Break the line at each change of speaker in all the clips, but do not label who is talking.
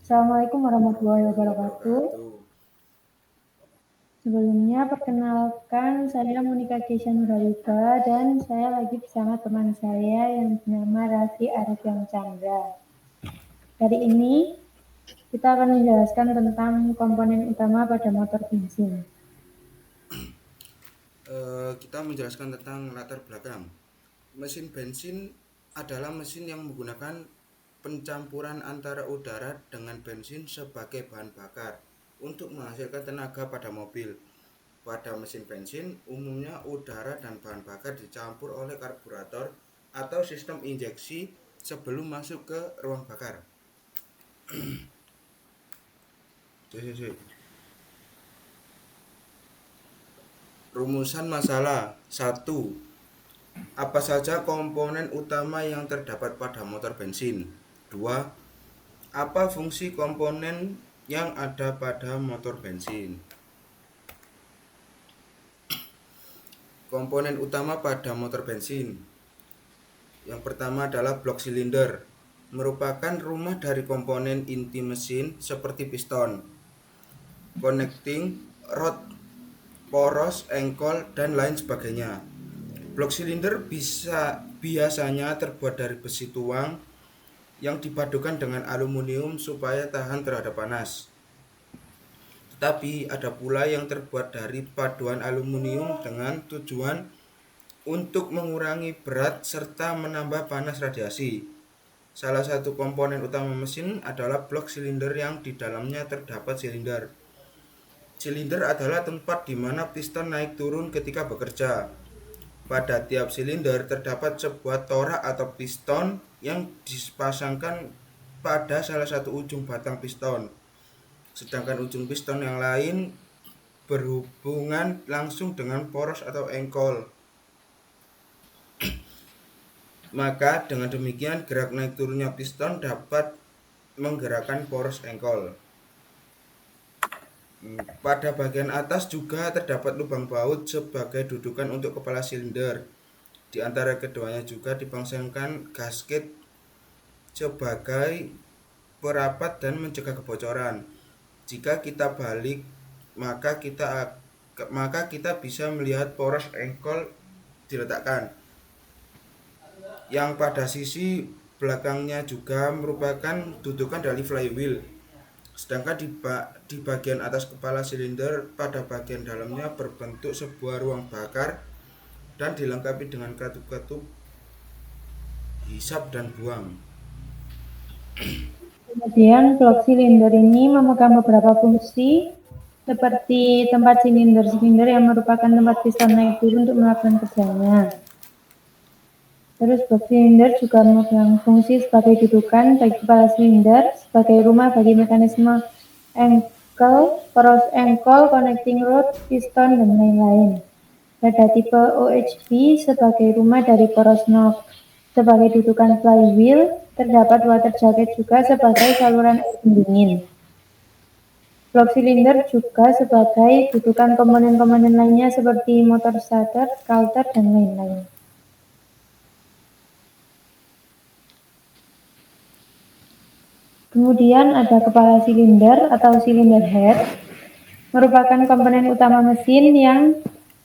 Assalamualaikum warahmatullahi wabarakatuh.
Wabarakatuh.
Sebelumnya perkenalkan saya Monika Keisha Nurhalika dan saya lagi bersama teman saya yang bernama Raffi Arifin Chandra. Hari ini kita akan menjelaskan tentang komponen utama pada motor bensin.
Kita menjelaskan tentang latar belakang. Mesin bensin adalah mesin yang menggunakan pencampuran antara udara dengan bensin sebagai bahan bakar untuk menghasilkan tenaga pada mobil. Pada mesin bensin, umumnya udara dan bahan bakar dicampur oleh karburator atau sistem injeksi sebelum masuk ke ruang bakar. Rumusan masalah 1. Apa saja komponen utama yang terdapat pada motor bensin? 2. Apa fungsi komponen yang ada pada motor bensin? Komponen utama pada motor bensin. Yang pertama adalah blok silinder, merupakan rumah dari komponen inti mesin seperti piston, connecting rod, poros, engkol, dan lain sebagainya. Blok silinder biasanya terbuat dari besi tuang yang dipadukan dengan aluminium supaya tahan terhadap panas. Tetapi ada pula yang terbuat dari paduan aluminium dengan tujuan untuk mengurangi berat serta menambah panas radiasi. Salah satu komponen utama mesin adalah blok silinder yang di dalamnya terdapat silinder. Silinder adalah tempat di mana piston naik turun ketika bekerja. Pada tiap silinder terdapat sebuah torak atau piston yang dipasangkan pada salah satu ujung batang piston. Sedangkan ujung piston yang lain berhubungan langsung dengan poros atau engkol. Maka dengan demikian gerak naik turunnya piston dapat menggerakkan poros engkol. Pada bagian atas juga terdapat lubang baut sebagai dudukan untuk kepala silinder. Di antara keduanya juga dipasangkan gasket sebagai perapat dan mencegah kebocoran. Jika kita balik, maka kita bisa melihat poros engkol diletakkan, yang pada sisi belakangnya juga merupakan dudukan dari flywheel. Sedangkan di bagian atas kepala silinder pada bagian dalamnya berbentuk sebuah ruang bakar dan dilengkapi dengan katup-katup hisap dan buang.
Kemudian blok silinder ini memegang beberapa fungsi seperti tempat silinder yang merupakan tempat piston naik turun untuk melakukan kerjanya. Terus blok silinder juga memegang fungsi sebagai dudukan bagi kepala silinder, sebagai rumah bagi mekanisme engkel, poros engkol, connecting rod, piston, dan lain-lain. Pada tipe OHB sebagai rumah dari poros knob. Sebagai dudukan flywheel, terdapat water jacket juga sebagai saluran air pendingin. Blok silinder juga sebagai dudukan komponen-komponen lainnya seperti motor starter, coulter, dan lain-lain. Kemudian ada kepala silinder atau silinder head, merupakan komponen utama mesin yang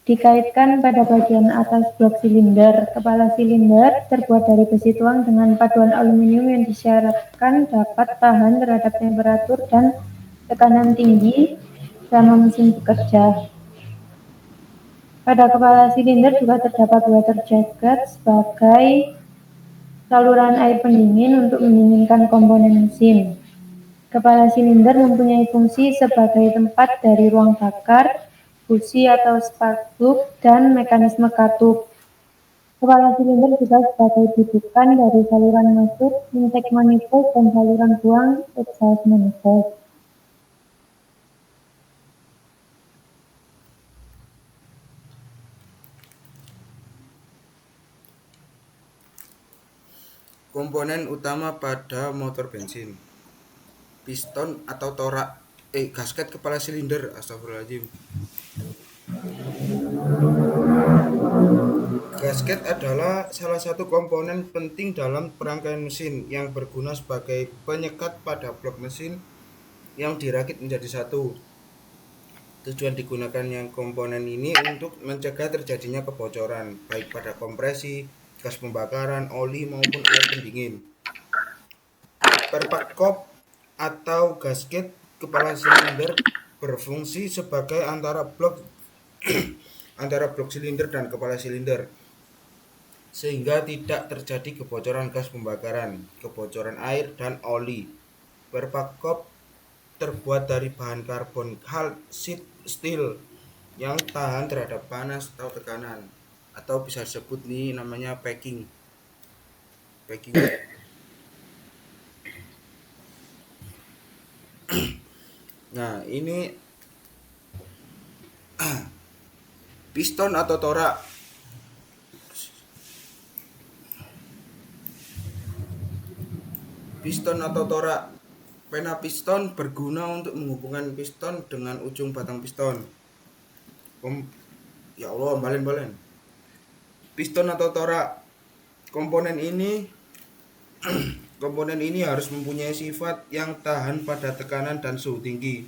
dikaitkan pada bagian atas blok silinder. Kepala silinder terbuat dari besi tuang dengan paduan aluminium yang disyaratkan dapat tahan terhadap temperatur dan tekanan tinggi selama mesin bekerja. Pada kepala silinder juga terdapat water jacket sebagai saluran air pendingin untuk mendinginkan komponen mesin. Kepala silinder mempunyai fungsi sebagai tempat dari ruang bakar, busi atau spark plug, dan mekanisme katup. Kepala silinder juga sebagai dudukan dari saluran masuk, intake manifold, dan saluran buang, exhaust manifold.
Komponen utama pada motor bensin: piston atau torak, gasket kepala silinder, astagfirullahaladzim. Gasket adalah salah satu komponen penting dalam perangkaian mesin yang berguna sebagai penyekat pada blok mesin yang dirakit menjadi satu. Tujuan digunakannya komponen ini untuk mencegah terjadinya kebocoran, baik pada kompresi, gas pembakaran, oli maupun air pendingin. Perpak atau gasket kepala silinder berfungsi sebagai antara blok silinder dan kepala silinder, sehingga tidak terjadi kebocoran gas pembakaran, kebocoran air, dan oli. Perpak terbuat dari bahan karbon hard sheet steel yang tahan terhadap panas atau tekanan, atau bisa disebut nih namanya packing. Nah, ini piston atau torak. Piston atau torak. Pena piston berguna untuk menghubungkan piston dengan ujung batang piston. Ya Allah, balen. Piston atau torak. Komponen ini harus mempunyai sifat yang tahan pada tekanan dan suhu tinggi.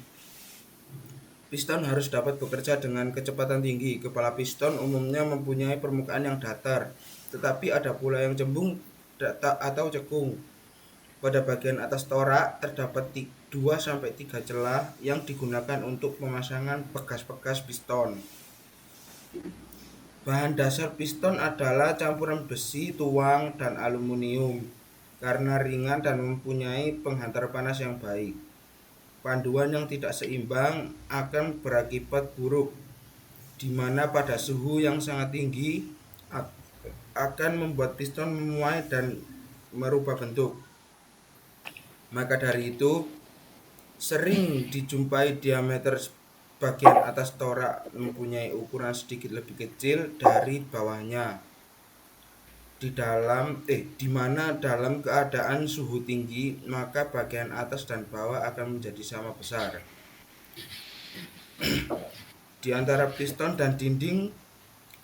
Piston harus dapat bekerja dengan kecepatan tinggi. Kepala piston umumnya mempunyai permukaan yang datar, tetapi ada pula yang cembung atau cekung. Pada bagian atas torak terdapat 2-3 celah yang digunakan untuk pemasangan bekas-bekas piston. Bahan dasar piston adalah campuran besi, tuang, dan aluminium karena ringan dan mempunyai penghantar panas yang baik. Panduan yang tidak seimbang akan berakibat buruk, di mana pada suhu yang sangat tinggi akan membuat piston memuai dan merubah bentuk. Maka dari itu, sering dijumpai diameter bagian atas torak mempunyai ukuran sedikit lebih kecil dari bawahnya. Di mana dalam keadaan suhu tinggi, maka bagian atas dan bawah akan menjadi sama besar. Di antara piston dan dinding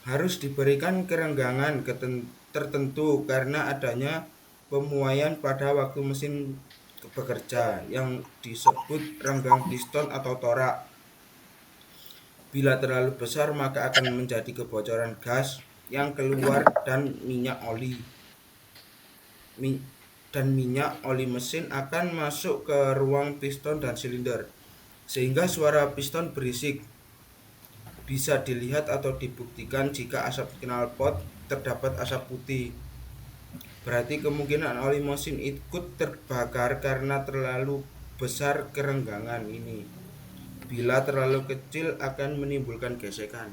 harus diberikan kerenggangan tertentu karena adanya pemuaian pada waktu mesin bekerja yang disebut renggang piston atau torak. Bila terlalu besar maka akan menjadi kebocoran gas yang keluar dan minyak oli mesin akan masuk ke ruang piston dan silinder, sehingga suara piston berisik. Bisa dilihat atau dibuktikan jika asap knalpot terdapat asap putih. Berarti kemungkinan oli mesin ikut terbakar karena terlalu besar kerenggangan ini. Bila terlalu kecil akan menimbulkan gesekan.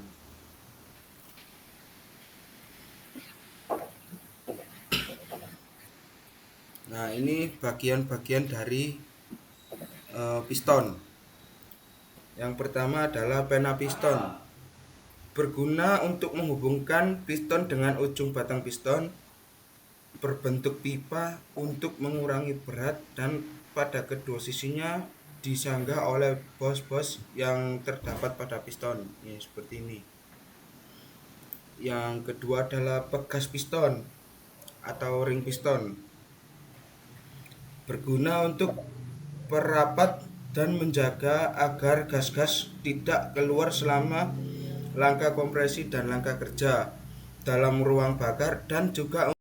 Nah, ini bagian-bagian dari piston. Yang pertama adalah pena piston. Berguna untuk menghubungkan piston dengan ujung batang piston, berbentuk pipa untuk mengurangi berat, dan pada kedua sisinya disanggah oleh bos-bos yang terdapat pada piston. Ini seperti ini. Yang kedua adalah pegas piston atau ring piston. Berguna untuk perapat dan menjaga agar gas-gas tidak keluar selama langkah kompresi dan langkah kerja dalam ruang bakar, dan juga